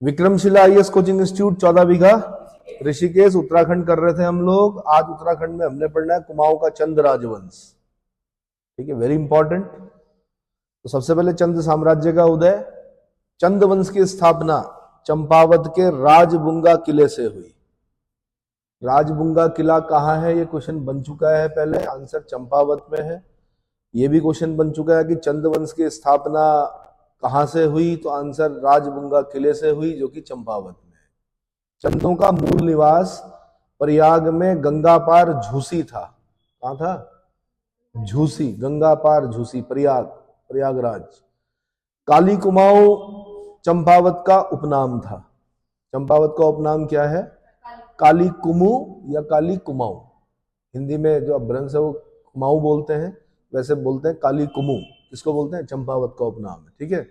Vikramshila IAS coaching institute 14 बीघा ऋषिकेश उत्तराखंड कर रहे थे हम लोग। आज उत्तराखंड में हमने पढ़ना है कुमाऊं का चंद राजवंश। ठीक है, वेरी इंपॉर्टेंट। तो सबसे पहले चंद साम्राज्य का उदय। चंद वंश की स्थापना चंपावत के राजबुंगा किले से हुई। राजबुंगा किला कहाँ है, ये क्वेश्चन बन चुका है पहले, आंसर चंपावत में है। ये भी क्वेश्चन बन चुका है कि चंद वंश की स्थापना कहां से हुई, तो आंसर राजबुंगा किले से हुई जो कि चंपावत में है। चंदों का मूल निवास प्रयाग में गंगा पार झूसी था। कहां था? झूसी, गंगा पार झूसी, प्रयागराज। काली कुमाऊं चंपावत का उपनाम था। चंपावत का उपनाम क्या है? काली कुमु या काली कुमाऊं। हिंदी में जो अभ्रंश है वो कुमाऊं बोलते हैं, वैसे बोलते हैं काली कुमु। इसको बोलते हैं चंपावत का उपनाम है। ठीक है।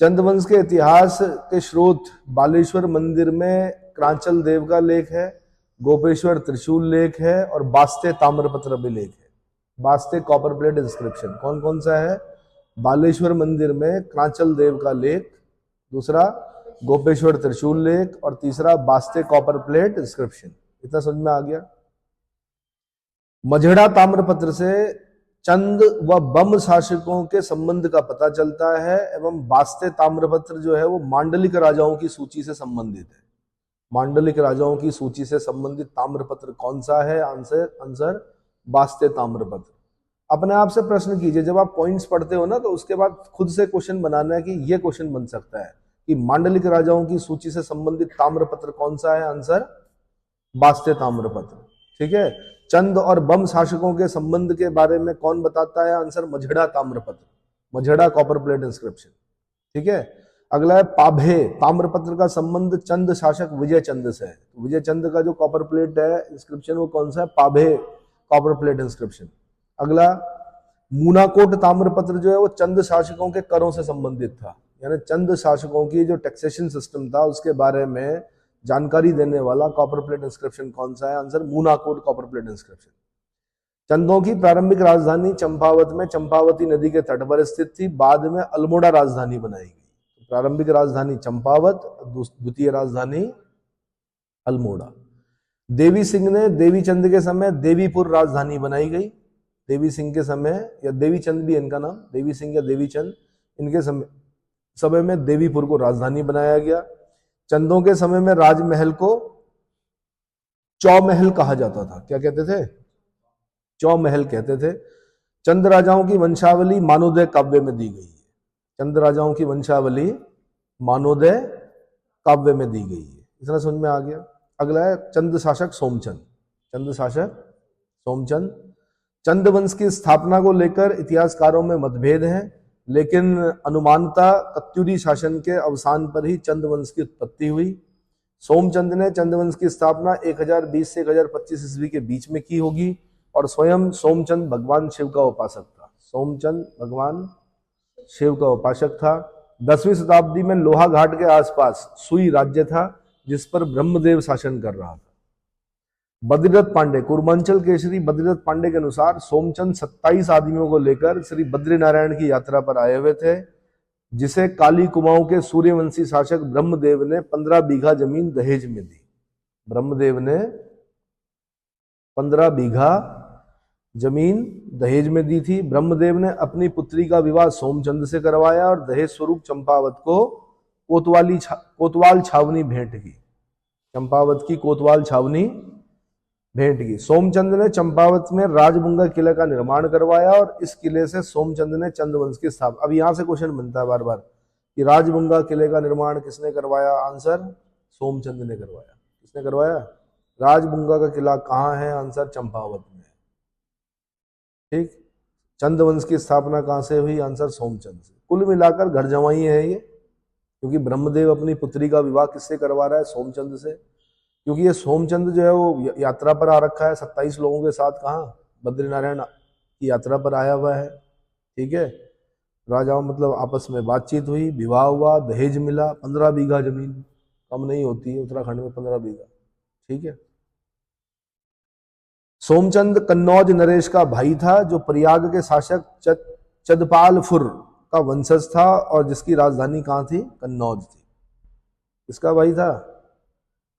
चंदवंश के इतिहास के स्रोत बालेश्वर मंदिर में क्रांचल देव का लेख है, गोपेश्वर त्रिशूल लेख है और बास्ते ताम्रपत्र भी लेख है। बास्ते कॉपर प्लेट इंस्क्रिप्शन कौन कौन सा है? बालेश्वर मंदिर में क्रांचल देव का लेख, दूसरा गोपेश्वर त्रिशूल लेख और तीसरा बास्ते कॉपर प्लेट इंस्क्रिप्शन। इतना समझ में आ गया। मझड़ा ताम्रपत्र से चंद व बम शासकों के संबंध का पता चलता है एवं बास्ते ताम्रपत्र जो है वो मांडलिक राजाओं की सूची से संबंधित है। मांडलिक राजाओं की सूची से संबंधित ताम्रपत्र कौन सा है? आंसर बास्ते ताम्रपत्र। अपने आप से प्रश्न कीजिए, जब आप पॉइंट्स पढ़ते हो ना तो उसके बाद खुद से क्वेश्चन बनाना है कि ये क्वेश्चन बन सकता है कि मांडलिक राजाओं की सूची से संबंधित ताम्रपत्र कौन सा है? आंसर बास्ते ताम्रपत्र। ठीक है। चंद और बम शासकों के संबंध के बारे में कौन बताता है? आंसर मझड़ा ताम्रपत्र, मझड़ा कॉपर प्लेट इंस्क्रिप्शन। ठीक है। अगला है पाभे ताम्रपत्र का संबंध चंद शासक विजय चंद से है। विजय चंद का जो कॉपर प्लेट है इंस्क्रिप्शन वो कौन सा है? Pabhe copper plate inscription. अगला मूनाकोट ताम्रपत्र जो है वो चंद शासकों के करों से संबंधित था, यानी चंद शासकों की जो टैक्सेशन सिस्टम था उसके बारे में जानकारी देने वाला कॉपर प्लेट इंस्क्रिप्शन कौन सा है? Answer Munakot copper plate inscription. चंदों की प्रारंभिक राजधानी चंपावत में चंपावती नदी के तट पर स्थित थी, बाद में अल्मोड़ा राजधानी बनाई गई। प्रारंभिक राजधानी चंपावत, द्वितीय राजधानी अल्मोड़ा। देवी सिंह ने देवी चंद के समय देवीपुर राजधानी बनाई गई। देवी सिंह के समय, या देवी चंद भी इनका नाम, देवी सिंह या देवी चंद, इनके समय में देवीपुर को राजधानी बनाया गया। चंदों के समय में राजमहल को चौमहल कहा जाता था। क्या कहते थे? चौमहल कहते थे। चंद राजाओं की वंशावली मानोदय काव्य में दी गई है। चंद राजाओं की वंशावली मानोदय काव्य में दी गई है। इतना समझ में आ गया। अगला है चंद शासक सोमचंद। चंद शासक सोमचंद। चंद वंश की स्थापना को लेकर इतिहासकारों में मतभेद है, लेकिन अनुमानता कत्यूरी शासन के अवसान पर ही चंद वंश की उत्पत्ति हुई। सोमचंद ने चंद वंश की स्थापना 1020 से 1025 ईस्वी के बीच में की होगी और स्वयं सोमचंद भगवान शिव का उपासक था। सोमचंद भगवान शिव का उपासक था। 10वीं शताब्दी में लोहा घाट के आसपास सुई राज्य था जिस पर ब्रह्मदेव शासन कर रहा था। बद्रीदत्त पांडे, कुर्मांचल केसरी बद्रीदत्त पांडे के अनुसार सोमचंद 27 आदमियों को लेकर श्री बद्रीनारायण की यात्रा पर आए हुए थे, जिसे काली कुमाऊं के सूर्यवंशी शासक ब्रह्मदेव ने 15 बीघा जमीन दहेज में दी। ब्रह्मदेव ने 15 बीघा जमीन दहेज में दी थी। ब्रह्मदेव ने अपनी पुत्री का विवाह सोमचंद से करवाया और दहेज स्वरूप चंपावत को कोतवाल छावनी भेंट की। चंपावत की कोतवाल छावनी भेंट की। सोमचंद ने चंपावत में राजबुंगा किले का निर्माण करवाया और इस किले से सोमचंद ने चंद वंश की स्थापना। अब यहां से क्वेश्चन बनता है बार बार कि राजबुंगा किले का निर्माण किसने करवाया? आंसर सोमचंद ने करवाया। किसने करवाया? राजबुंगा का किला कहां है? आंसर चंपावत में। ठीक। चंद वंश की स्थापना कहां से हुई? आंसर सोमचंद से। कुल मिलाकर घर जमाई है ये, क्योंकि ब्रह्मदेव अपनी पुत्री का विवाह किससे करवा रहा है? सोमचंद से। क्योंकि ये सोमचंद जो है वो यात्रा पर आ रखा है 27 लोगों के साथ। कहाँ? बद्रीनारायण की यात्रा पर आया हुआ है। ठीक है। राजाओं मतलब आपस में बातचीत हुई, विवाह हुआ, दहेज मिला। 15 बीघा जमीन कम नहीं होती है उत्तराखंड में, 15 बीघा। ठीक है। सोमचंद कन्नौज नरेश का भाई था, जो प्रयाग के शासक चदपालफुर का वंशज था और जिसकी राजधानी कहाँ थी? कन्नौज थी। किसका भाई था?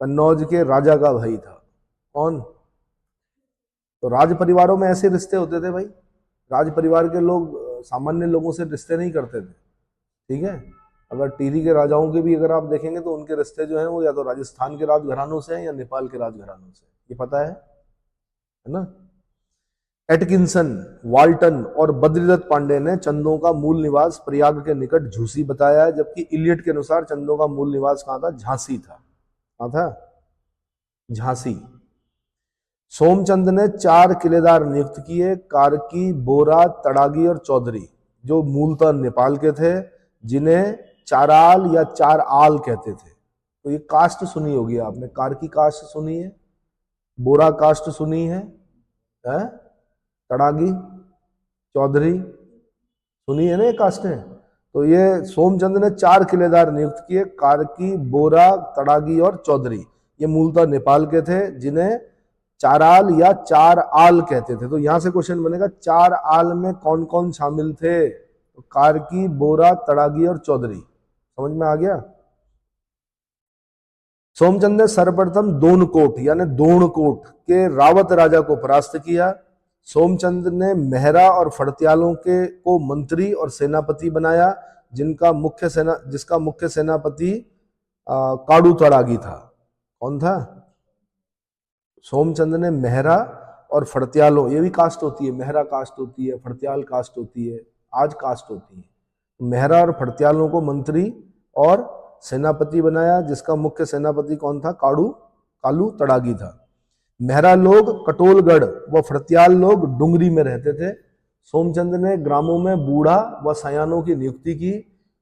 कन्नौज के राजा का भाई था। कौन? तो राज परिवारों में ऐसे रिश्ते होते थे भाई। राज परिवार के लोग सामान्य लोगों से रिश्ते नहीं करते थे, ठीक है। अगर टिहरी के राजाओं के भी अगर आप देखेंगे तो उनके रिश्ते जो हैं वो या तो राजस्थान के राजघरानों से हैं या नेपाल के राजघरानों से, ये पता है ना। एटकिंसन, वाल्टन और बद्रीदत्त पांडे ने चंदों का मूल निवास प्रयाग के निकट झूसी बताया है, जबकि इलियट के अनुसार चंदों का मूल निवास कहां था? झांसी था। कहां था? झांसी। सोमचंद ने 4 किलेदार नियुक्त किए, कार्की, बोरा, तड़ागी और चौधरी, जो मूलतः नेपाल के थे, जिन्हें चाराल या चार आल कहते थे। तो ये कास्ट सुनी होगी आपने, कार्की कास्ट सुनी है, बोरा कास्ट सुनी है? तड़ागी, चौधरी सुनी है ना, ये कास्टें। तो ये सोमचंद ने 4 किलेदार नियुक्त किए, कार्की, बोरा, तड़ागी और चौधरी। ये मूलतः नेपाल के थे, जिन्हें चाराल या चार आल कहते थे। तो यहां से क्वेश्चन बनेगा, चार आल में कौन कौन शामिल थे? तो कार्की, बोरा, तड़ागी और चौधरी। समझ में आ गया? सोमचंद ने सर्वप्रथम दोनकोट यानी दोणकोट के रावत राजा को परास्त किया। सोमचंद ने मेहरा और फड़त्यालों के को मंत्री और सेनापति बनाया, जिसका मुख्य सेनापति काड़ू तड़ागी था। कौन था? सोमचंद ने मेहरा और फड़त्यालों, ये भी कास्ट होती है, मेहरा कास्ट होती है, फड़त्याल कास्ट होती है, आज कास्ट होती है। मेहरा और फड़त्यालों को मंत्री और सेनापति बनाया, जिसका मुख्य सेनापति कौन था? कालू तड़ागी था। मेहरा लोग कटोलगढ़ व फड़त्याल लोग डुंगरी में रहते थे। सोमचंद ने ग्रामों में बूढ़ा व सयानों की नियुक्ति की,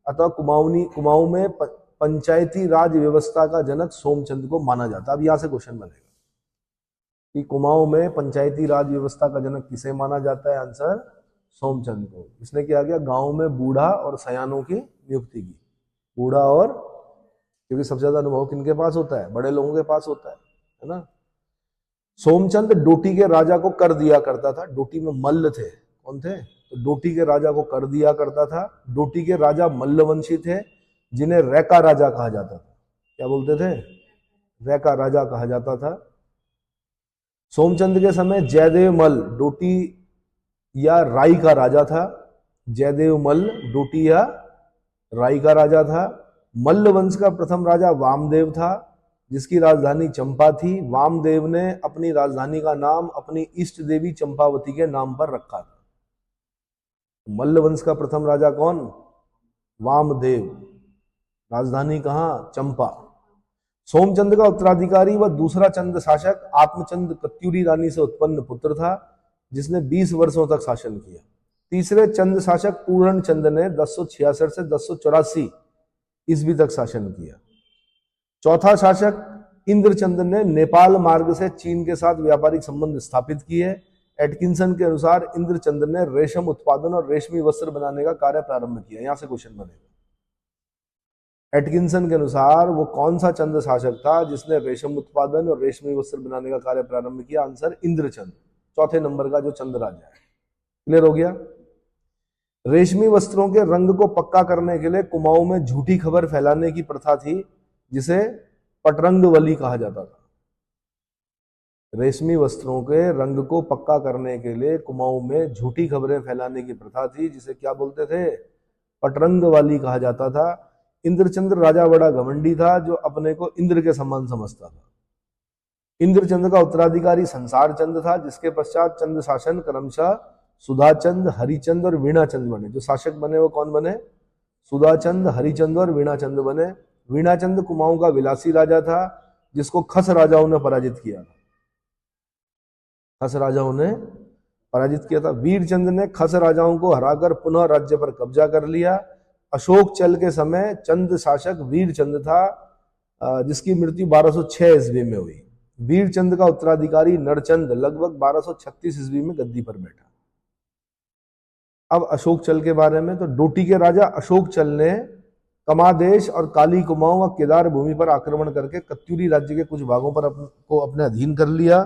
अतः कुमाऊं में पंचायती राज व्यवस्था का जनक सोमचंद को माना जाता। अब यहां से क्वेश्चन बनेगा कि कुमाऊं में पंचायती राज व्यवस्था का जनक किसे माना जाता है? आंसर सोमचंद को। इसने क्या किया? गांव में बूढ़ा और सयानों की नियुक्ति की। बूढ़ा और, क्योंकि सबसे ज्यादा अनुभव किनके पास होता है? बड़े लोगों के पास होता है ना। सोमचंद डोटी के राजा को कर दिया करता था। डोटी में मल्ल थे। कौन थे? तो डोटी के राजा को कर दिया करता था। डोटी के राजा मल्लवंशी थे, जिन्हें रैका राजा कहा जाता था। क्या बोलते थे? रैका राजा कहा जाता था। सोमचंद के समय जयदेव मल्ल डोटी या राई का राजा था। जयदेव मल्ल डोटी या राई का राजा था। मल्ल वंश का प्रथम राजा वामदेव था, जिसकी राजधानी चंपा थी। वामदेव ने अपनी राजधानी का नाम अपनी इष्ट देवी चंपावती के नाम पर रखा था। मल्ल वंश का प्रथम राजा कौन? वामदेव। राजधानी कहां? चंपा। सोमचंद का उत्तराधिकारी व दूसरा चंद शासक आत्मचंद कत्यूरी रानी से उत्पन्न पुत्र था, जिसने 20 वर्षों तक शासन किया। तीसरे चंद शासक पूर्ण चंद ने 1066 से 1084 ईस्वी तक शासन किया। चौथा शासक इंद्रचंद ने नेपाल मार्ग से चीन के साथ व्यापारिक संबंध स्थापित किए। एटकिंसन के अनुसार इंद्रचंद ने रेशम उत्पादन और रेशमी वस्त्र बनाने का कार्य प्रारंभ किया। यहां से क्वेश्चन बनेगा, एटकिंसन के अनुसार वो कौन सा चंद शासक था जिसने रेशम उत्पादन और रेशमी वस्त्र बनाने का कार्य प्रारंभ किया? आंसर इंद्रचंद, चौथे नंबर का जो चंद राजा है। क्लियर हो गया? रेशमी वस्त्रों के रंग को पक्का करने के लिए कुमाऊं में झूठी खबर फैलाने की प्रथा थी, जिसे पटरंगवली कहा जाता था। रेशमी वस्त्रों के रंग को पक्का करने के लिए कुमाऊं में झूठी खबरें फैलाने की प्रथा थी, जिसे क्या बोलते थे? पटरंगवाली कहा जाता था। इंद्रचंद्र राजा बड़ा घमंडी था, जो अपने को इंद्र के समान समझता था। इंद्रचंद का उत्तराधिकारी संसार चंद था, जिसके पश्चात चंद शासन क्रमशः सुधाचंद, हरिचंद और वीणाचंद बने। जो शासक बने वो कौन बने? सुधाचंद, हरिचंद और वीणाचंद बने। वीणाचंद कुमाऊं का विलासी राजा था, जिसको खस राजाओं ने पराजित किया था। खस राजाओं ने पराजित किया था। वीरचंद ने खस राजाओं को हराकर पुनः राज्य पर कब्जा कर लिया। अशोक चल के समय चंद शासक वीरचंद था, जिसकी मृत्यु 1206 ईस्वी में हुई। वीरचंद का उत्तराधिकारी नरचंद लगभग 1236 ईस्वी में गद्दी पर बैठा। अब अशोक चल के बारे में, तो डोटी के राजा अशोक चल ने कमादेश और काली कुमाऊं व केदार भूमि पर आक्रमण करके कत्यूरी राज्य के कुछ भागों पर को अपने अधीन कर लिया।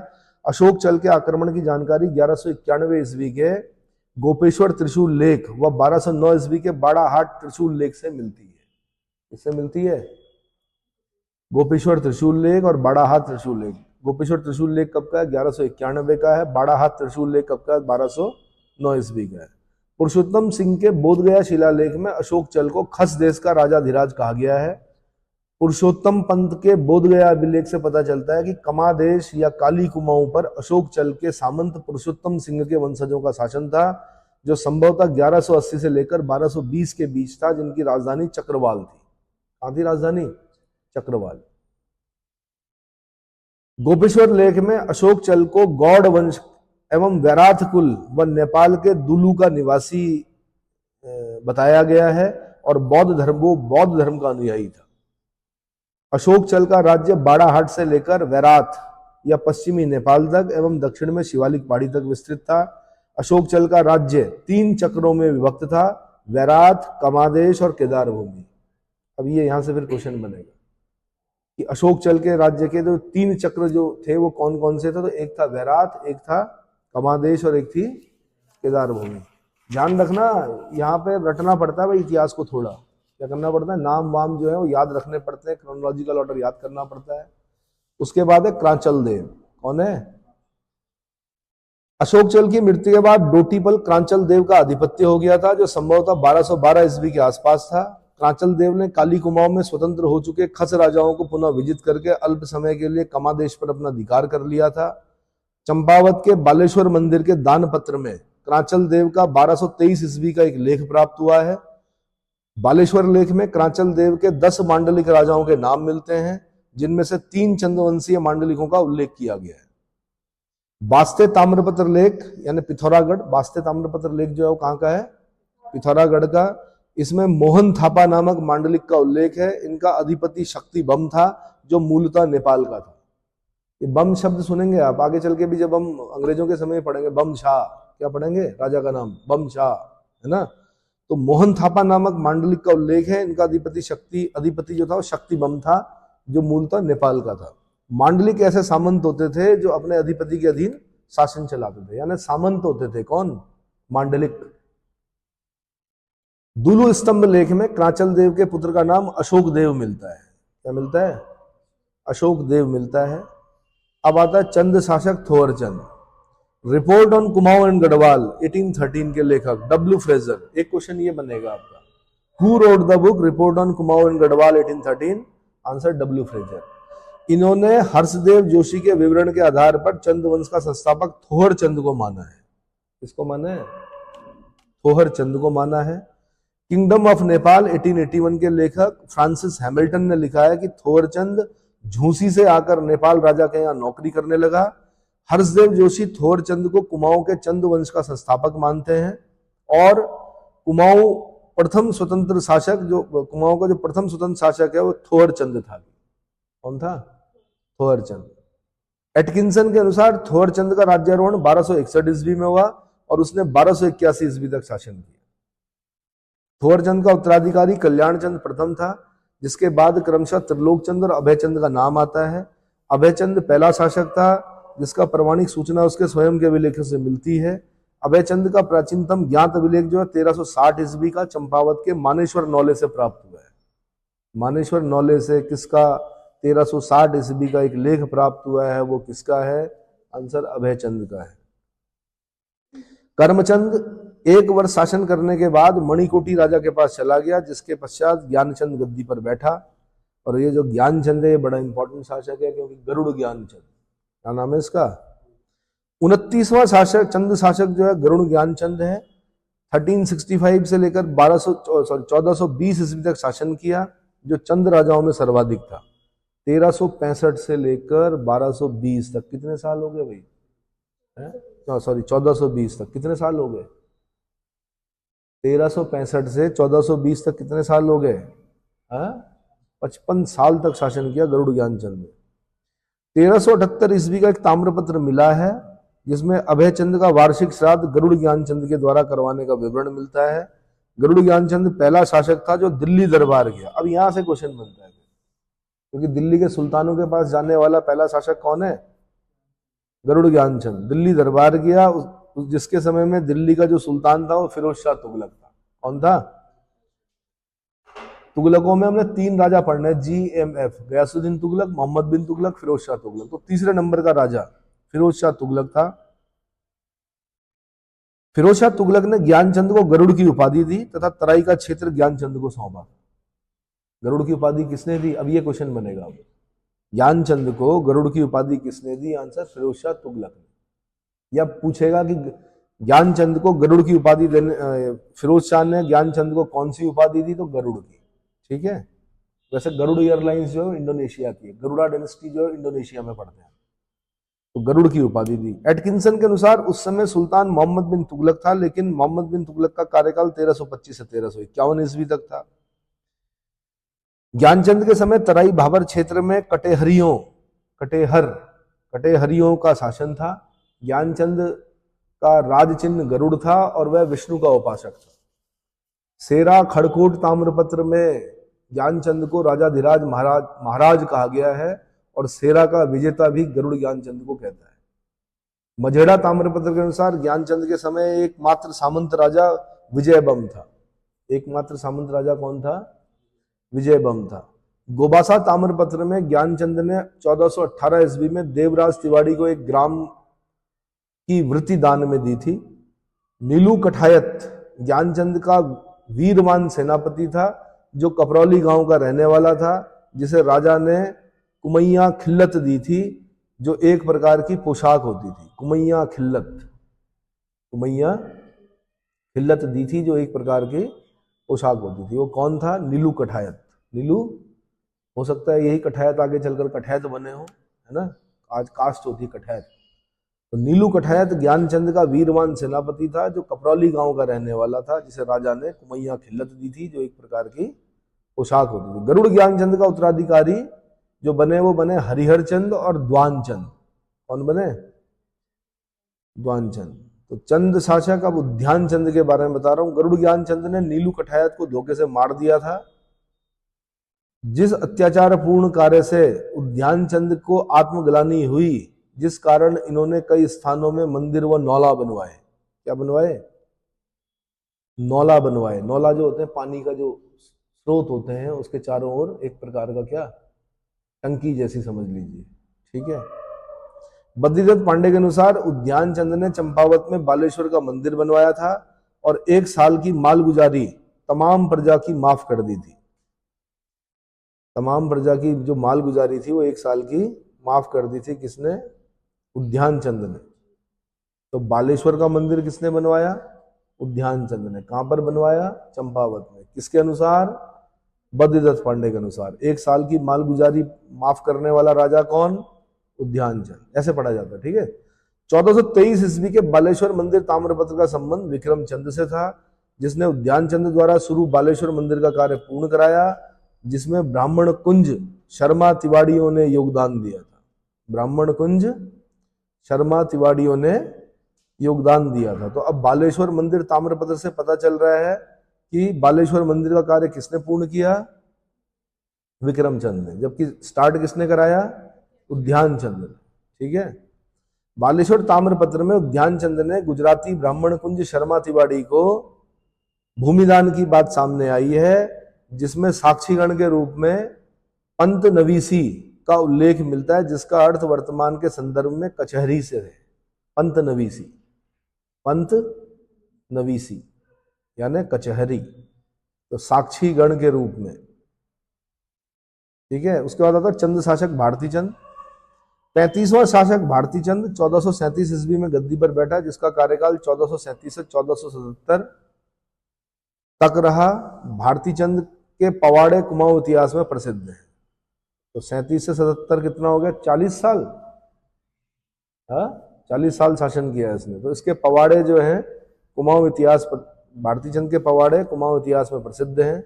अशोक चल के आक्रमण की जानकारी 1191 ईस्वी के गोपेश्वर त्रिशूल लेख व 1209 ईस्वी के बाड़ाहाट त्रिशूल लेख से मिलती है। इससे मिलती है। गोपेश्वर त्रिशूल लेक और बाड़ाहाट त्रिशूल लेक। गोपेश्वर त्रिशूल लेक कब का है? 1191 का है। बाड़ाहाट त्रिशूल लेक कब का है? 1209 ईस्वी का है। पुरुषोत्तम सिंह के बोधगया शिलालेख में अशोक चल को खस देश का राजाधिराज कहा गया है। पुरुषोत्तम पंत के बोधगया अभिलेख से पता चलता है कि कमादेश या काली कुमाऊं पर अशोक चल के सामंत पुरुषोत्तम सिंह के वंशजों का शासन था, जो संभवतः 1180 से लेकर 1220 के बीच था, जिनकी राजधानी चक्रवाल थी। कहां थी राजधानी? चक्रवाल। गोपेश्वर लेख में अशोक चल को गौड़ वंश एवं वैराथ कुल व नेपाल के दुलू का निवासी बताया गया है और बौद्ध धर्म का अनुयायी था। अशोक चल का राज्य बाड़ाहाट से लेकर वैराथ या पश्चिमी नेपाल तक एवं दक्षिण में शिवालिक पहाड़ी तक विस्तृत था। अशोक चल का राज्य 3 चक्रों में विभक्त था, वैराथ, कमादेश और केदार भूमि। अब ये यहां से फिर क्वेश्चन बनेगा कि अशोक चल के राज्य के जो 3 चक्र जो थे वो कौन कौन से थे? तो एक था वैराथ, एक था कमादेश और एक थी केदार भूमि। ध्यान रखना, यहाँ पे रटना पड़ता है भाई इतिहास को। थोड़ा क्या करना पड़ता है? नाम वाम जो है वो याद रखने पड़ते हैं, क्रोनोलॉजिकल ऑर्डर याद करना पड़ता है। उसके बाद है क्रांचल देव। कौन है? अशोक चल की मृत्यु के बाद डोटीपल क्रांचल देव का आधिपत्य हो गया था, जो संभवतः 1212 ईस्वी के आसपास था। क्रांचल देव ने काली कुमाऊं में स्वतंत्र हो चुके खस राजाओं को पुनः विजित करके अल्प समय के लिए कमादेश पर अपना अधिकार कर लिया था। चंपावत के बालेश्वर मंदिर के दान पत्र में क्रांचल देव का 1223 ईस्वी का एक लेख प्राप्त हुआ है। बालेश्वर लेख में क्रांचल देव के 10 मांडलिक राजाओं के नाम मिलते हैं, जिनमें से 3 चंद्रवंशीय मांडलिकों का उल्लेख किया गया है। बास्ते ताम्रपत्र लेख यानी पिथौरागढ़, बास्ते ताम्रपत्र लेख जो है वो कहां का है? पिथौरागढ़ का। इसमें मोहन थापा नामक मांडलिक का उल्लेख है। इनका अधिपति शक्ति बम था, जो मूलतः नेपाल का था। ये बम शब्द सुनेंगे आप आगे चल के भी, जब हम अंग्रेजों के समय पढ़ेंगे बम शाह। क्या पढ़ेंगे? राजा का नाम बम शाह, है ना। तो मोहन थापा नामक मांडलिक का उल्लेख है। इनका अधिपति जो था वो शक्ति बम था, जो मूलतः नेपाल का था। मांडलिक ऐसे सामंत होते थे जो अपने अधिपति के अधीन शासन चलाते थे, यानी सामंत होते थे। कौन? मांडलिक। दुलू स्तंभ लेख में क्रांचल देव के पुत्र का नाम अशोक देव मिलता है। क्या मिलता है? अशोक देव मिलता है। अब आता है चंद शासक Thohar Chand. Report on Kumaon and Garhwal 1813 के लेखक डब्ल्यू फ्रेजर। एक क्वेश्चन ये बनेगा आपका, who wrote the book report on Kumaon and Garhwal 1813? Answer W Fraser. इन्होंने हर्षदेव जोशी के विवरण के आधार पर चंद वंश का संस्थापक थोहर चंद को माना है। किसको माना है? थोहर चंद को माना है। किंगडम ऑफ नेपाल 1881 के लेखक फ्रांसिस हैमिल्टन ने लिखा है कि थोवर चंद झूसी से आकर नेपाल राजा के यहाँ नौकरी करने लगा। हर्षदेव जोशी थोवर चंद को कुमाऊं के चंद वंश का संस्थापक मानते हैं और कुमाऊं प्रथम स्वतंत्र शासक, जो कुमाऊं का जो प्रथम स्वतंत्र शासक है वो थोवर चंद था। कौन था? थोवर चंद। एटकिंसन के अनुसार थोवर चंद का राज्यारोहण 1261 ईस्वी में हुआ और उसने 1281 ईस्वी तक शासन किया। थोवर चंद का उत्तराधिकारी कल्याण चंद प्रथम था, जिसके बाद क्रमशः त्रिलोक चंद और अभय चंद का नाम आता है। अभय चंद पहला शासक था जिसका प्रमाणिक सूचना उसके स्वयं के अभिलेखों से मिलती है। अभय चंद का प्राचीनतम ज्ञात अभिलेख जो है 1360 ईस्वी का चंपावत के मानेश्वर नौले से प्राप्त हुआ है। मानेश्वर नौले से किसका? 1360 ईस्वी का एक लेख प्राप्त हुआ है। वो किसका है? आंसर अभय चंद का है। कर्मचंद 1 वर्ष शासन करने के बाद मणिकोटी राजा के पास चला गया, जिसके पश्चात ज्ञानचंद गद्दी पर बैठा। और ये जो ज्ञानचंद है ये बड़ा इंपॉर्टेंट शासक है, क्योंकि गरुड़ ज्ञानचंद, क्या नाम है इसका? 29वां शासक चंद शासक जो है गरुड़ ज्ञानचंद है। 1365 से लेकर 1420 ईस्वी तक शासन किया, जो चंद राजाओं में सर्वाधिक था। 1365 से लेकर 1220 तक कितने साल हो गए भाई? 1420 तक कितने साल हो गए? 1365 से 1420 तक कितने साल हो गए? 55 साल तक शासन किया गरुड़ ज्ञानचंद ने। 1378 ईस्वी का एक ताम्रपत्र मिला है, जिसमें अभय चंद का वार्षिक श्राद्ध गरुड़ ज्ञानचंद के द्वारा करवाने का विवरण मिलता है। गरुड़ ज्ञानचंद पहला शासक था जो दिल्ली दरबार गया। अब यहां से क्वेश्चन बनता है, क्योंकि दिल्ली के सुल्तानों के पास जाने वाला पहला शासक कौन है? गरुड़ ज्ञानचंद। दिल्ली दरबार गया, जिसके समय में दिल्ली का जो सुल्तान था वो फिरोज शाह तुगलक था। कौन था? तुगलकों में हमने 3 राजा पढ़ने, GMF, गयासुद्दीन तुगलक, मोहम्मद बिन तुगलक, फिरोज शाह तुगलक। तो तीसरे नंबर का राजा फिरोज शाह तुगलक था। फिरोज शाह तुगलक ने ज्ञानचंद को गरुड़ की उपाधि दी तथा तराई का क्षेत्र ज्ञानचंद को सौंपा। गरुड़ की उपाधि किसने दी? अब ये क्वेश्चन बनेगा। अब ज्ञानचंद को गरुड़ की उपाधि किसने दी? आंसर फिरोज शाह तुगलक ने। या पूछेगा कि ज्ञानचंद को गरुड़ की उपाधि देने, फिरोज शाह ने ज्ञानचंद को कौन सी उपाधि दी? तो गरुड़ की। ठीक है। वैसे गरुड़ एयरलाइंस जो है इंडोनेशिया की, गरुड़ा डायनेस्टी जो है इंडोनेशिया में पड़ते हैं, तो गरुड़ की उपाधि दी। एटकिंसन के अनुसार उस समय सुल्तान मोहम्मद बिन तुगलक था, लेकिन मोहम्मद बिन तुगलक का कार्यकाल 1325 से 1351 ईस्वी तक था। ज्ञानचंद के समय तराई भाबर क्षेत्र में कटेहरियों का शासन था। ज्ञानचंद का राज चिन्ह गरुड़ था और वह विष्णु का उपासक था। सेरा खड़कोट ताम्रपत्र में ज्ञानचंद को राजाधिराज महाराज कहा गया है और सेरा का विजेता भी गरुड़ ज्ञानचंद को कहता है। मझेड़ा ताम्रपत्र के अनुसार ज्ञानचंद के समय एकमात्र सामंत राजा विजयबम था। एकमात्र सामंत राजा कौन था? विजयबम था। गोबासा ताम्रपत्र में ज्ञानचंद ने 1418 ईस्वी में देवराज तिवाड़ी को एक ग्राम की वृत्ति दान में दी थी। नीलू कठायत ज्ञानचंद का वीरवान सेनापति था जो कपरौली गांव का रहने वाला था, जिसे राजा ने कुमैया खिल्लत दी थी, जो एक प्रकार की पोशाक होती थी। कुमैया खिल्लत दी थी, जो एक प्रकार की पोशाक होती थी। वो कौन था? नीलू कठायत। नीलू, हो सकता है यही कठायत आगे चलकर कठैत बने हो, है ना? आज कास्ट होती है कठैत। तो नीलू कठायत ज्ञानचंद का वीरवान सेनापति था जो कपरौली गांव का रहने वाला था, जिसे राजा ने कुमैया खिल्लत दी थी, जो एक प्रकार की पोशाक होती थी। गरुड़ ज्ञानचंद का उत्तराधिकारी जो बने वो बने हरिहर चंद और द्वानचंद। कौन बने? द्वानचंद। तो चंद शासक। अब उद्यान चंद के बारे में बता रहा हूं। गरुड़ ज्ञानचंद ने नीलू कठायत को धोखे से मार दिया था। जिस अत्याचारपूर्ण कार्य से उद्यान चंद को आत्मग्लानि हुई, जिस कारण इन्होंने कई स्थानों में मंदिर व नौला बनवाए। क्या बनवाए? नौला बनवाए। नौला जो होते हैं पानी का जो स्रोत होते हैं, उसके चारों ओर एक प्रकार का क्या, टंकी जैसी समझ लीजिए। ठीक है। बद्रीदत्त पांडे के अनुसार उद्यान चंद ने चंपावत में बालेश्वर का मंदिर बनवाया था और 1 साल की मालगुजारी तमाम प्रजा की माफ कर दी थी। तमाम प्रजा की जो मालगुजारी थी वो 1 साल की माफ कर दी थी। किसने? उद्यान चंद ने। तो बालेश्वर का मंदिर किसने बनवाया? उद्यान चंद ने। कहां पर बनवाया? चंपावत में। किसके अनुसार? बद्रीदत्त पांडे के अनुसार। 1 साल की मालगुजारी माफ करने वाला राजा कौन? उद्यान चंद। ऐसे पढ़ा जाता है। ठीक है। 1423 ईस्वी के बालेश्वर मंदिर ताम्रपत्र का संबंध विक्रम चंद से था, जिसने उद्यान चंद द्वारा शुरू बालेश्वर मंदिर का कार्य पूर्ण कराया, जिसमें ब्राह्मण कुंज शर्मा तिवाड़ियों ने योगदान दिया था। ब्राह्मण कुंज शर्मा तिवाड़ियों ने योगदान दिया था। तो अब बालेश्वर मंदिर ताम्रपत्र से पता चल रहा है कि बालेश्वर मंदिर का कार्य किसने पूर्ण किया? विक्रम चंद ने। जबकि स्टार्ट किसने कराया? उद्यान चंद ने। ठीक है। बालेश्वर ताम्रपत्र में उद्यान चंद ने गुजराती ब्राह्मण कुंज शर्मा तिवाड़ी को भूमिदान की बात सामने आई है, जिसमें साक्षीगण के रूप में पंत नवीसी का उल्लेख मिलता है, जिसका अर्थ वर्तमान के संदर्भ में कचहरी से है। पंत नवीसी यानी कचहरी। तो साक्षीगण के रूप में। ठीक है। उसके बाद आता चंद शासक भारती चंद। 35वां शासक भारती चंद 1437 ईस्वी में गद्दी पर बैठा, जिसका कार्यकाल 1437 से 1477 तक रहा। भारती चंद के पवाड़े कुमाऊं इतिहास में प्रसिद्ध है। तो 37 से 77 कितना हो गया? 40 साल। 40 साल शासन किया है इसने। तो इसके पवाड़े जो हैं कुमाऊं इतिहास, भारती चंद के पवाड़े कुमाऊं इतिहास में प्रसिद्ध हैं।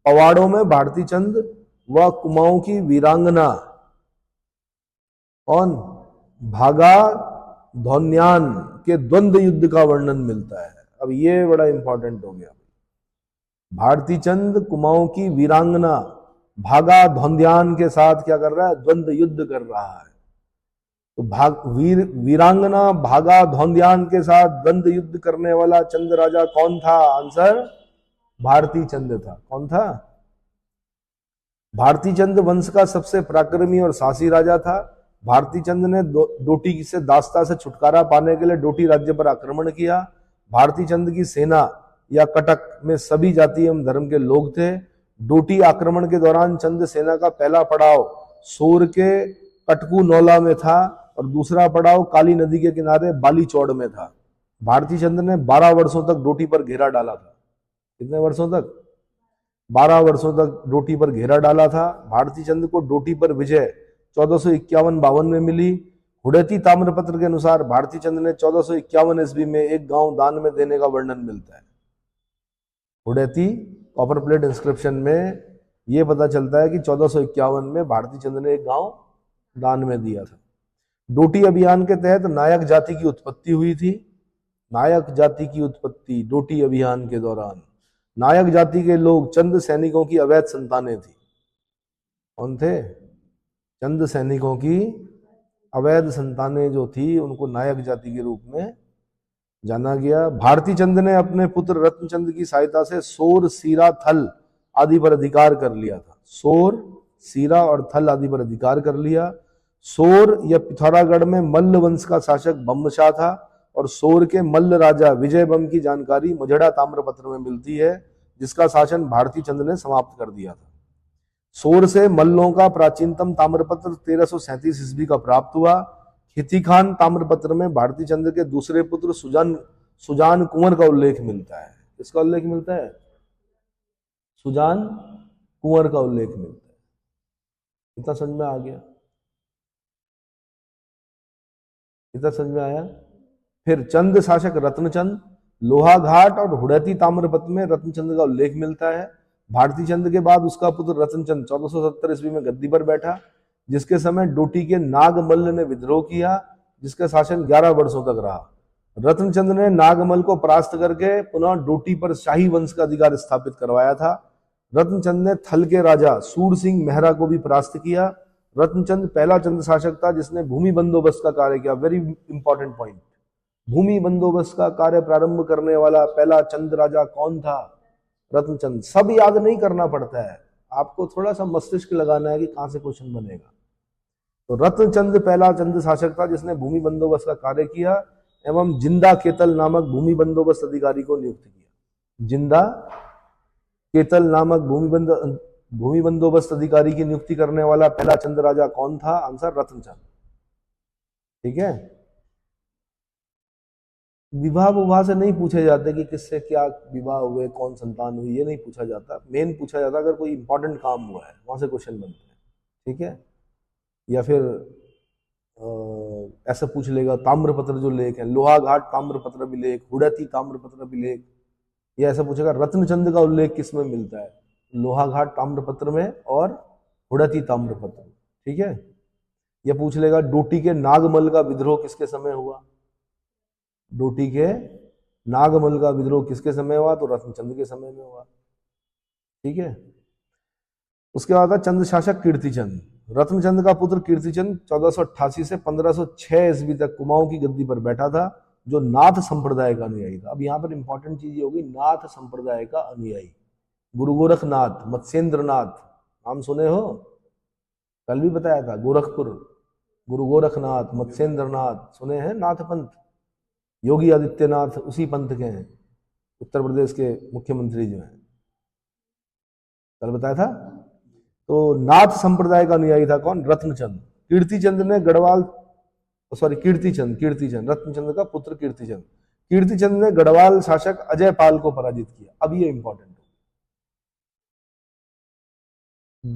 पवाड़ों में भारती चंद व कुमाऊं की वीरांगना कौन? भागा धौन्यान के द्वंद्व युद्ध का वर्णन मिलता है। अब ये बड़ा इंपॉर्टेंट हो गया। भारती चंद कुमाऊं की वीरांगना भागा धौन्यान के साथ क्या कर रहा है? द्वंद्व युद्ध कर रहा है। तो वीरांगना भागा धौन्यान के साथ द्वंद्व युद्ध करने वाला चंद राजा कौन था? आंसर भारती चंद था। कौन था? भारती चंद वंश का सबसे पराक्रमी और साहसी राजा था। भारती चंद ने डोटी से दास्ता से छुटकारा पाने के लिए डोटी राज्य पर आक्रमण किया। भारती चंद की सेना या कटक में सभी जाति एवं धर्म के लोग थे। डोटी आक्रमण के दौरान चंद सेना का पहला पड़ाव सोर के कटकू नौला में था और दूसरा पड़ाव काली नदी के किनारे बाली चौड़ में था। भारती चंद ने 12 वर्षों तक डोटी पर घेरा डाला था। कितने वर्षों तक? 12 वर्षों तक डोटी पर घेरा डाला था। भारती चंद को डोटी पर विजय 1451-52 में मिली। हुडैती ताम्रपत्र के अनुसार भारती चंद ने 1451 ईस्वी में एक गांव दान में देने का वर्णन मिलता है। हुडैती कॉपर प्लेट इंस्क्रिप्शन में यह पता चलता है कि 1451 में भारती चंद ने एक गांव दान में दिया था। डोटी अभियान के तहत नायक जाति की उत्पत्ति हुई थी। नायक जाति की उत्पत्ति डोटी अभियान के दौरान। नायक जाति के लोग चंद सैनिकों की अवैध संतानें थी। कौन थे? चंद सैनिकों की अवैध संतानें जो थी उनको नायक जाति के रूप में जाना गया। भारती चंद ने अपने पुत्र रत्नचंद की सहायता से सोर, सीरा, थल आदि पर अधिकार कर लिया था। सोर, सीरा और थल आदि पर अधिकार कर लिया। सोर या पिथौरागढ़ में मल्ल वंश का शासक बम्बशाह था और सोर के मल्ल राजा विजय बम की जानकारी मझड़ा ताम्रपत्र में मिलती है, जिसका शासन भारती चंद ने समाप्त कर दिया था। सोर से मल्लों का प्राचीनतम ताम्रपत्र 1337 ईस्वी का प्राप्त हुआ। खिती खान ताम्रपत्र में भारती चंद के दूसरे पुत्र सुजान कुंवर का उल्लेख मिलता है। किसका उल्लेख मिलता है? सुजान कुंवर का उल्लेख मिलता है। इतना समझ में आ गया? इतना समझ में आया? फिर चंद शासक रत्नचंद, लोहाघाट और हुडैती ताम्रपत्र में रत्नचंद का उल्लेख मिलता है। भारती चंद के बाद उसका पुत्र रत्नचंद 1470 ईस्वी में गद्दी पर बैठा, जिसके समय डोटी के नागमल्ल ने विद्रोह किया, जिसका शासन 11 वर्षों तक रहा। रत्नचंद ने नागमल को परास्त करके पुनः डोटी पर शाही वंश का अधिकार स्थापित करवाया था। रत्नचंद ने थल के राजा सूर सिंह मेहरा को भी परास्त किया। रत्नचंद पहला चंद शासक था जिसने भूमि बंदोबस्त का कार्य किया। Very important point. भूमि बंदोबस्त का कार्य प्रारंभ करने वाला पहला चंद राजा कौन था? रत्नचंद। सब याद नहीं करना पड़ता है, आपको थोड़ा सा मस्तिष्क लगाना है कि कहां से क्वेश्चन बनेगा। तो रत्नचंद पहला चंद शासक था जिसने भूमि बंदोबस्त का कार्य किया एवं जिंदा केतल नामक भूमि बंदोबस्त अधिकारी को नियुक्त किया। जिंदा केतल नामक भूमि बंदोबस्त अधिकारी की नियुक्ति करने वाला पहला चंद राजा कौन था? आंसर रत्नचंद। ठीक है। विवाह विवाह से नहीं पूछे जाते कि किससे क्या विवाह हुए, कौन संतान हुई, ये नहीं पूछा जाता। मेन पूछा जाता अगर कोई इंपॉर्टेंट काम हुआ है, वहां से क्वेश्चन बनते हैं। ठीक है। या फिर ऐसा पूछ लेगा ताम्रपत्र जो लेख है, लोहाघाट ताम्रपत्र अभिलेख, हुडैती ताम्रपत्र अभिलेख, या ऐसा पूछेगा रत्नचंद का उल्लेख किस में मिलता है? लोहाघाट ताम्रपत्र में और हुडैती ताम्रपत्र। ठीक है। यह पूछ लेगा डोटी के नागमल का विद्रोह किसके समय हुआ? डोटी के नागमल का विद्रोह किसके समय हुआ? तो रत्नचंद के समय में हुआ। ठीक है। उसके बाद चंद शासक कीर्तिचंद। रत्नचंद का पुत्र कीर्तिचंद 1488 से 1506 ईस्वी तक कुमाऊं की गद्दी पर बैठा था, जो नाथ संप्रदाय का अनुयायी था। अब यहाँ पर इंपॉर्टेंट चीज ये होगी, नाथ संप्रदाय का अनुयायी। गुरु गोरखनाथ, मत्स्येंद्रनाथ नाम सुने हो? कल भी बताया था। गोरखपुर गुरु गोरखनाथ, मत्स्येंद्रनाथ सुने हैं? नाथ पंथ। योगी आदित्यनाथ उसी पंथ के हैं, उत्तर प्रदेश के मुख्यमंत्री जो हैं, कल बताया था। तो नाथ संप्रदाय का अनुयायी था कौन? रत्नचंद। कीर्तिचंद ने गढ़वाल, कीर्तिचंद रत्नचंद का पुत्र कीर्तिचंद। कीर्तिचंद ने गढ़वाल शासक अजय पाल को पराजित किया। अब ये इंपॉर्टेंट है।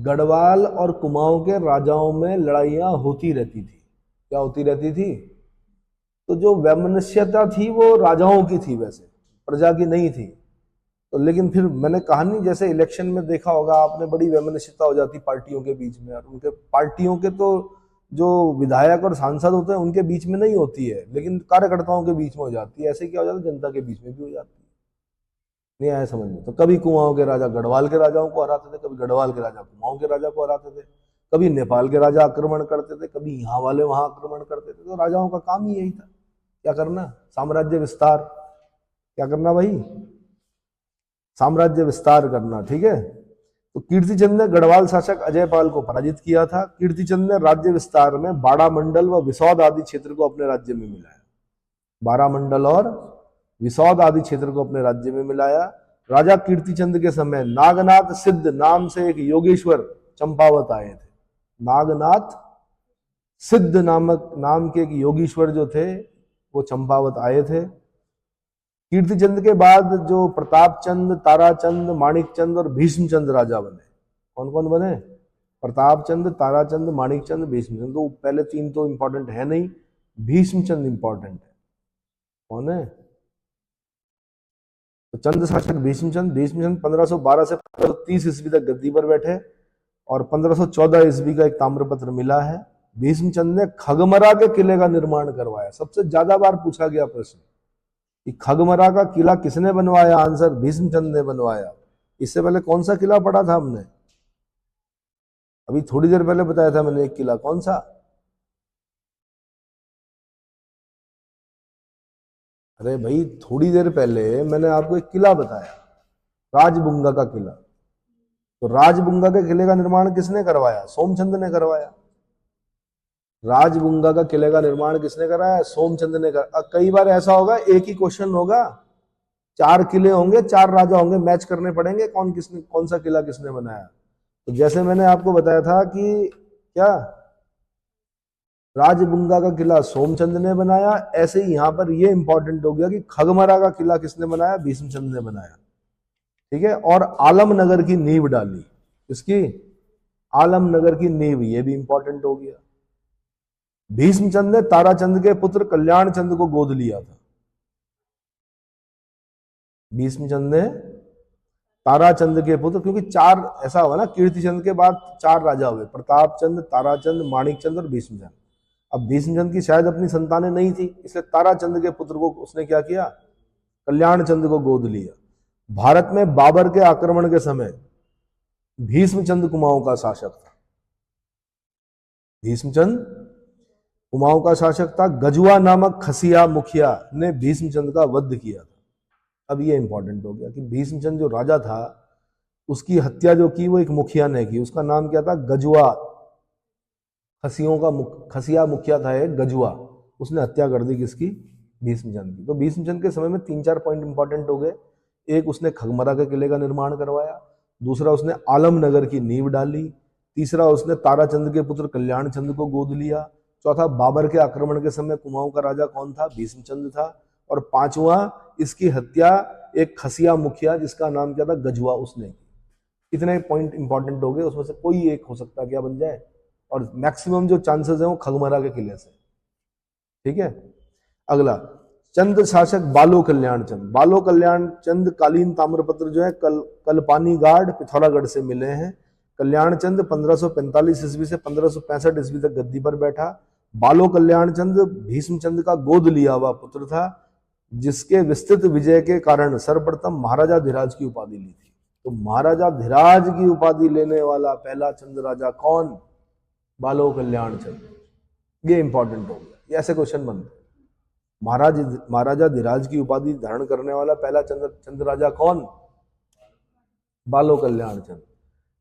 गढ़वाल और कुमाऊं के राजाओं में लड़ाइयां होती रहती थी। क्या होती रहती थी? तो जो वैमनस्यता थी वो राजाओं की थी, वैसे प्रजा की नहीं थी। तो लेकिन फिर मैंने कहानी जैसे इलेक्शन में देखा होगा आपने, बड़ी वैमनस्यता हो जाती पार्टियों के बीच में, और उनके पार्टियों के तो जो विधायक और सांसद होते हैं उनके बीच में नहीं होती है, लेकिन कार्यकर्ताओं के बीच में हो जाती है। ऐसे क्या हो जाता है? जनता के बीच में भी हो जाती है। नहीं आया समझ में? तो कभी कुमाऊं के राजा गढ़वाल के राजाओं को हराते थे, कभी गढ़वाल के राजा कुमाऊं के राजा को हराते थे, कभी नेपाल के राजा आक्रमण करते थे, कभी यहाँ वाले वहां आक्रमण करते थे। तो राजाओं का काम ही यही था, क्या करना? साम्राज्य विस्तार। क्या करना भाई? साम्राज्य विस्तार करना। ठीक है। तो कीर्तिचंद ने गढ़वाल शासक अजयपाल को पराजित किया था। कीर्तिचंद ने राज्य विस्तार में बाड़ा मंडल व विसौद आदि क्षेत्र को अपने राज्य में मिलाया। बाड़ा मंडल और विसौद आदि क्षेत्र को अपने राज्य में मिलाया। राजा कीर्तिचंद के समय नागनाथ सिद्ध नाम से एक योगेश्वर चंपावत आए थे। नागनाथ सिद्ध नामक नाम के एक योगीश्वर जो थे वो चंपावत आए थे। कीर्तिचंद के बाद जो प्रतापचंद, ताराचंद, माणिकचंद और भीष्मचंद राजा बने। कौन कौन बने? प्रतापचंद, ताराचंद, माणिकचंद, भीष्मचंद। तो पहले तीन तो इंपॉर्टेंट है नहीं, भीष्मचंद इंपॉर्टेंट है। कौन है? तो चंद शासक भीष्मचंद। भीष्मचंद 1512 से 1530 ईस्वी तक गद्दी पर बैठे और 1514 ईस्वी का एक ताम्रपत्र मिला है। भीष्मचंद ने खगमरा के किले का निर्माण करवाया। सबसे ज्यादा बार पूछा गया प्रश्न कि खगमरा का किला किसने बनवाया? आंसर भीष्मचंद ने बनवाया। इससे पहले कौन सा किला पढ़ा था हमने? अभी थोड़ी देर पहले बताया था मैंने एक किला। कौन सा? अरे भाई थोड़ी देर पहले मैंने आपको एक किला बताया, राजबुंगा का किला। तो राजबुंगा के किले का निर्माण किसने करवाया? सोमचंद ने करवाया। राजबुंगा का किले का निर्माण किसने कराया? सोमचंद ने करा। कई बार ऐसा होगा, एक ही क्वेश्चन होगा, 4 किले होंगे, 4 राजा होंगे, मैच करने पड़ेंगे कौन सा किला किसने बनाया। तो जैसे मैंने आपको बताया था कि क्या राजबुंगा का किला सोमचंद ने बनाया, ऐसे ही यहां पर ये इंपॉर्टेंट हो गया कि खगमरा का किला किसने बनाया? भीष्मचंद ने बनाया। ठीक है। और आलमनगर की नींव डाली। इसकी आलमनगर की नींव, ये भी इंपॉर्टेंट हो गया। भीष्मचंद ने ताराचंद के पुत्र कल्याणचंद को गोद लिया था। भीष्मचंद ने ताराचंद के पुत्र, क्योंकि 4 ऐसा हुआ ना, कीर्तिचंद के बाद 4 राजा हुए, प्रतापचंद, ताराचंद, माणिकचंद और भीष्मचंद। अब भीष्मचंद की शायद अपनी संतानें नहीं थी, इसलिए ताराचंद के पुत्र को उसने क्या किया? कल्याणचंद को गोद लिया। भारत में बाबर के आक्रमण के समय भीष्मचंद कुमाऊं का शासक था। भीष्मचंद कुमाऊं का शासक था। गजुआ नामक खसिया मुखिया ने भीष्मचंद का वध किया था। अब ये इंपॉर्टेंट हो गया कि भीष्मचंद जो राजा था उसकी हत्या जो की वो एक मुखिया ने की। उसका नाम क्या था? गजुआ। खसिया मुखिया था एक, गजुआ। उसने हत्या कर दी किसकी? भीष्मचंद की। तो भीष्मचंद के समय में 3-4 पॉइंट इंपॉर्टेंट हो गए। एक, उसने खगमरा के किले का निर्माण करवाया। दूसरा, उसने आलमनगर की नींव डाली। तीसरा, उसने ताराचंद के पुत्र कल्याणचंद को गोद लिया। चौथा, बाबर के आक्रमण के समय कुमाऊं का राजा कौन था? भीष्मचंद था। और 5वां, इसकी हत्या एक खसिया मुखिया जिसका नाम क्या था? गजुआ, उसने की। इतने पॉइंट इंपॉर्टेंट हो गए, उसमें से कोई एक हो सकता है क्या बन जाए, और मैक्सिमम जो चांसेस हैं वो खगमरा के किले से। ठीक है। अगला, चंद शासक बालो कल्याणचंद। बालो कल्याणचंद कालीन ताम्रपत्र जो है कलपानी गार्ड पिथौरागढ़ से मिले हैं। कल्याणचंद 1545 ईस्वी से 1565 ईस्वी तक गद्दी पर बैठा। बालो कल्याणचंद भीष्मचंद का गोद लिया हुआ पुत्र था, जिसके विस्तृत विजय के कारण सर्वप्रथम महाराजा धीराज की उपाधि ली थी। तो महाराजा धीराज की उपाधि लेने वाला पहला चंद राजा कौन? बालो कल्याणचंद। ये इंपॉर्टेंट हो गया, ये ऐसे क्वेश्चन बनते। महाराजा धीराज की उपाधि धारण करने वाला पहला चंद राजा कौन? बालो कल्याणचंद।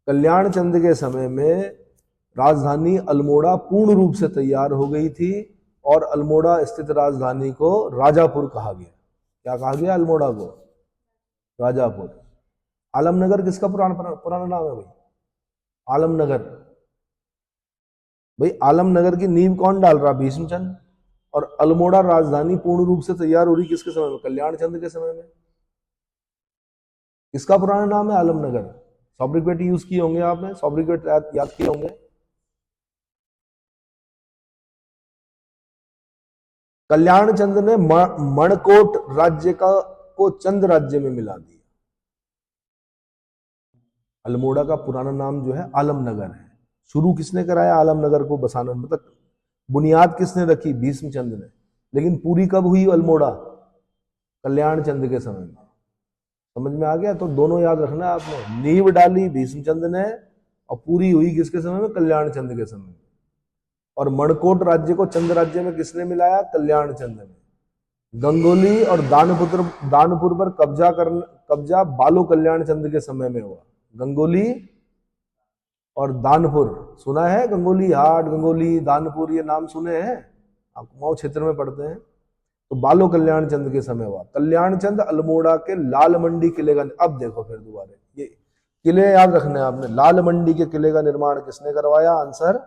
कल्याणचंद के समय में राजधानी अल्मोड़ा पूर्ण रूप से तैयार हो गई थी और अल्मोड़ा स्थित राजधानी को राजापुर कहा गया। क्या कहा गया? अल्मोड़ा को राजापुर। आलमनगर किसका पुराना नाम है भाई? आलमनगर। भाई आलमनगर की नींव कौन डाल रहा? भीष्मचंद। और अल्मोड़ा राजधानी पूर्ण रूप से तैयार हो रही किसके समय में? कल्याणचंद के समय में। इसका पुराना नाम है आलमनगर। सॉब्रिक्वेट यूज किए होंगे आपने, सॉब्रिक्वेट याद किए होंगे। कल्याणचंद ने मणकोट राज्य को चंद राज्य में मिला दिया। अल्मोड़ा का पुराना नाम जो है आलमनगर है। शुरू किसने कराया आलमनगर को बसाना, मतलब बुनियाद किसने रखी? भीष्मचंद ने। लेकिन पूरी कब हुई अल्मोड़ा? कल्याणचंद के समय में। समझ में आ गया? तो दोनों याद रखना आपने, नींव डाली भीष्मचंद ने और पूरी हुई किसके समय में? कल्याणचंद के समय में। और मणकोट राज्य को चंद राज्य में किसने मिलाया? कल्याणचंद ने। गंगोली और दानपुर पर कब्जा बालो कल्याणचंद के समय में हुआ। गंगोली और दानपुर सुना है, गंगोली हाट, गंगोली, दानपुर, ये नाम सुने हैं, आप कुमाऊं क्षेत्र में पढ़ते हैं। तो बालो कल्याण चंद के समय हुआ। कल्याण चंद अल्मोड़ा के लाल मंडी किले का, अब देखो फिर दोबारा ये किले याद रखने हैं आपने। लाल मंडी के किले का निर्माण किसने करवाया? आंसर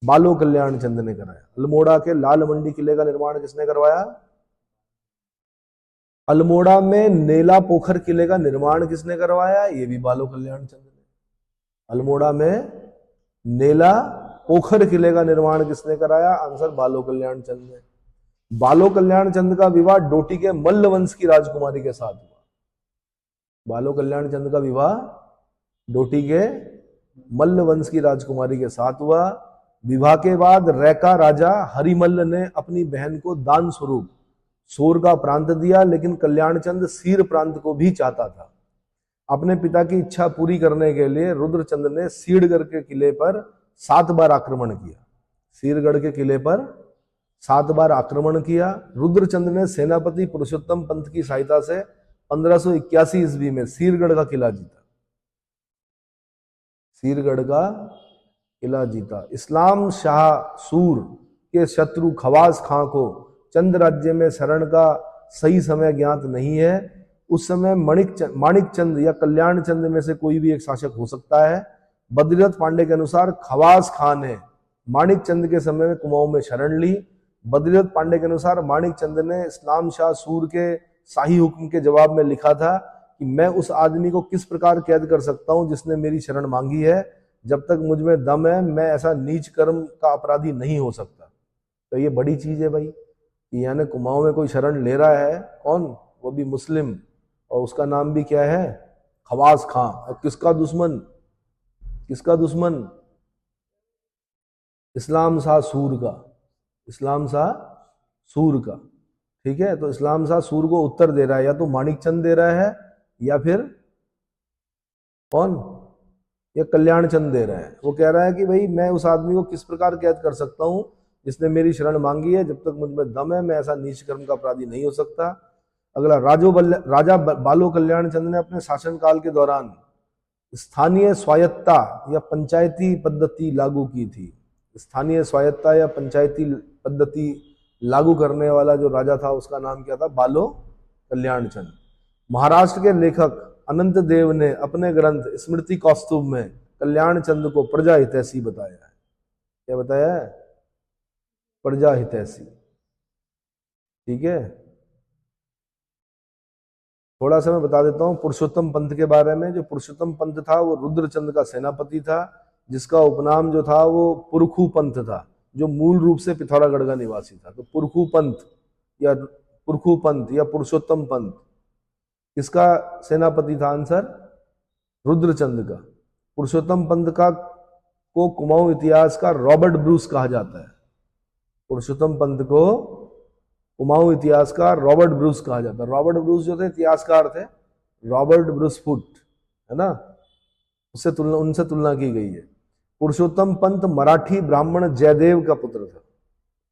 बालो कल्याण चंद ने कराया। अल्मोड़ा के लाल मंडी किले का निर्माण किसने करवाया? अल्मोड़ा में नेला पोखर किले का निर्माण किसने करवाया? ये भी बालो कल्याण चंद ने। अल्मोड़ा में नेला पोखर किले का निर्माण किसने कराया? आंसर बालो कल्याण चंद ने। बालो कल्याण चंद का विवाह डोटी के मल्ल वंश की राजकुमारी के साथ हुआ। बालो कल्याण चंद का विवाह डोटी के मल्ल वंश की राजकुमारी के साथ हुआ। विवाह के बाद रैका राजा हरिमल्ल ने अपनी बहन को दान स्वरूप सोर का प्रांत दिया, लेकिन कल्याण चंद सीर प्रांत को भी चाहता था। अपने पिता की इच्छा पूरी करने के लिए रुद्रचंद ने सीरगढ़ के किले पर 7 बार आक्रमण किया। सीरगढ़ के किले पर 7 बार आक्रमण किया। रुद्रचंद ने सेनापति पुरुषोत्तम पंत की सहायता से 1581 ईस्वी में सीरगढ़ का किला जीता। सीरगढ़ का किला जीता। इस्लाम शाह सूर के शत्रु खवास खां को चंद राज्य में शरण का सही समय ज्ञात नहीं है। उस समय माणिक चंद या कल्याण चंद में से कोई भी एक शासक हो सकता है। बद्रीनाथ पांडे के अनुसार खवास खान ने माणिक चंद के समय में कुमाऊं में शरण ली। बद्रीनाथ पांडे के अनुसार माणिक चंद ने इस्लाम शाह सूर के शाही हुक्म के जवाब में लिखा था कि मैं उस आदमी को किस प्रकार कैद कर सकता हूं जिसने मेरी शरण मांगी है। जब तक मुझ में दम है मैं ऐसा नीच कर्म का अपराधी नहीं हो सकता। तो ये बड़ी चीज है भाई कि यानी कुमाऊं में कोई शरण ले रहा है, कौन? वो भी मुस्लिम, और उसका नाम भी क्या है? खवास खां। और किसका दुश्मन? किसका दुश्मन? इस्लाम शाह सूर का। इस्लाम शाह सूर का, ठीक है। तो इस्लाम शाह सूर को उत्तर दे रहा है, या तो माणिक चंद दे रहा है या फिर कौन? या कल्याण चंद दे रहा है। वो कह रहा है कि भाई मैं उस आदमी को किस प्रकार कैद कर सकता हूं जिसने मेरी शरण मांगी है। जब तक मुझ में दम है मैं ऐसा नीच कर्म का अपराधी नहीं हो सकता। अगला, राजा बालो कल्याण चंद ने अपने शासनकाल के दौरान स्थानीय स्वायत्ता या पंचायती पद्धति लागू की थी। स्थानीय स्वायत्ता या पंचायती पद्धति लागू करने वाला जो राजा था उसका नाम क्या था? बालो कल्याण चंद। महाराष्ट्र के लेखक अनंत देव ने अपने ग्रंथ स्मृति कौस्तुभ में कल्याण चंद को प्रजा हितैषी बताया है। क्या बताया है? प्रजा हितैषी, ठीक है। थोड़ा सा मैं बता देता हूं पुरुषोत्तम पंत के बारे में। जो पुरुषोत्तम पंत था वो रुद्रचंद का सेनापति था, जिसका उपनाम जो था वो पुरखू पंत था, जो मूल रूप से पिथौरागढ़ का निवासी था। तो पुरखू पंत या पुरुषोत्तम पंत किसका सेनापति था? आंसर रुद्रचंद का। पुरुषोत्तम पंत का को कुमाऊं इतिहास का रॉबर्ट ब्रूस कहा जाता है। पुरुषोत्तम पंत को कुमाऊं इतिहास का रॉबर्ट ब्रूस कहा जाता है। रॉबर्ट ब्रूस जो थे इतिहासकार थे, रॉबर्ट ब्रूस फुट, है ना, उनसे तुलना की गई है। पुरुषोत्तम पंत मराठी ब्राह्मण जयदेव का पुत्र था।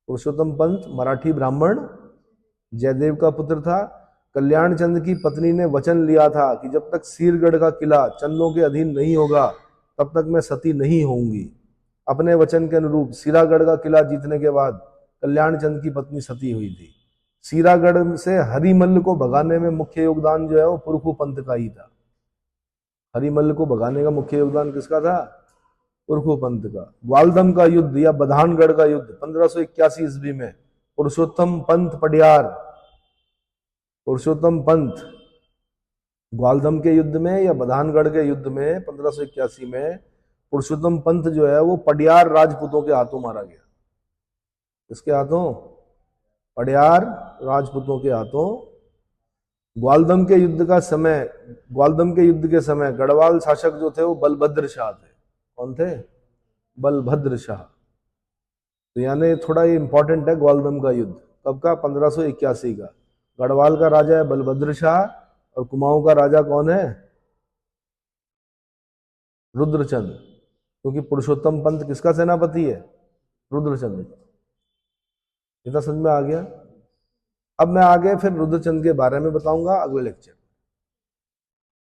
पुरुषोत्तम पंत मराठी ब्राह्मण जयदेव का पुत्र था। कल्याण चंद की पत्नी ने वचन लिया था कि जब तक सीरगढ़ का किला चंदों के अधीन नहीं होगा तब तक मैं सती नहीं होंगी। अपने वचन के अनुरूप सीरागढ़ का किला जीतने के बाद कल्याण चंद की पत्नी सती हुई थी। सीरागढ़ से हरिमल्ल को भगाने में मुख्य योगदान जो है वो पुरखू पंत का ही था। हरिमल्ल को भगाने का मुख्य योगदान किसका था? पुरखू पंत का। ग्वालदम का युद्ध या बधानगढ़ का युद्ध 1581 ईस्वी में पुरुषोत्तम पंत ग्वालदम के युद्ध में या बधानगढ़ के युद्ध में 1581 में पुरुषोत्तम पंत जो है वो पडियार राजपूतों के हाथों मारा गया। किसके हाथों? पडियार राजपूतों के हाथों। ग्वालदम के युद्ध के समय गढ़वाल शासक जो थे वो बलभद्र शाह थे। कौन थे? बलभद्र शाह। तो यानी थोड़ा ये इंपॉर्टेंट है ग्वालदम का युद्ध। कब का? 1581 का। गढ़वाल का राजा है बलभद्र शाह और कुमाऊं का राजा कौन है? रुद्रचंद। क्योंकि पुरुषोत्तम पंत किसका सेनापति है? रुद्रचंद। इतना समझ में आ गया? अब मैं आगे फिर रुद्रचंद के बारे में बताऊंगा अगले लेक्चर।